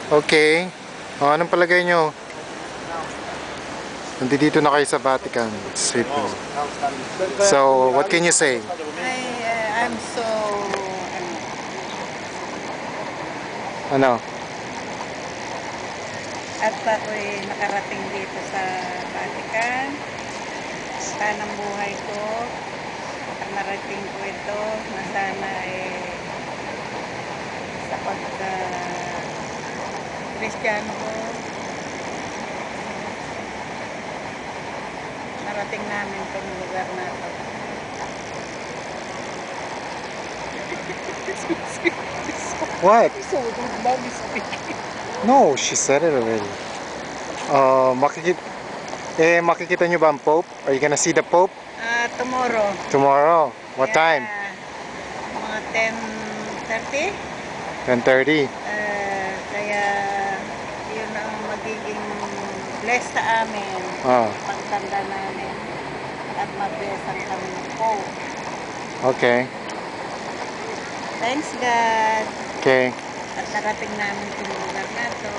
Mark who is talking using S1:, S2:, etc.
S1: Okay. Anong palagay nyo? Nandito na kayo sa Vatican City. So, what can you say?
S2: I'm so
S1: Ano?
S2: at ako'y nakarating dito sa Vatican. Sana ang buhay ko at narating ko ito na sana sa pagka Kristiyano ko narating namin itong lugar na ito.
S1: What?
S2: So, mommy speaking.
S1: No, she said it already. Makikita nyo ba ang Pope? Are you gonna see the Pope?
S2: Tomorrow.
S1: Tomorrow? What time?
S2: Mga 10:30.
S1: 10:30.
S2: Kaya yun ang magiging bless sa amin. Pagtanda namin at mablesan kami ng Pope.
S1: Okay.
S2: Thanks God.
S1: Okay.
S2: At narating namin itong lugar na ito.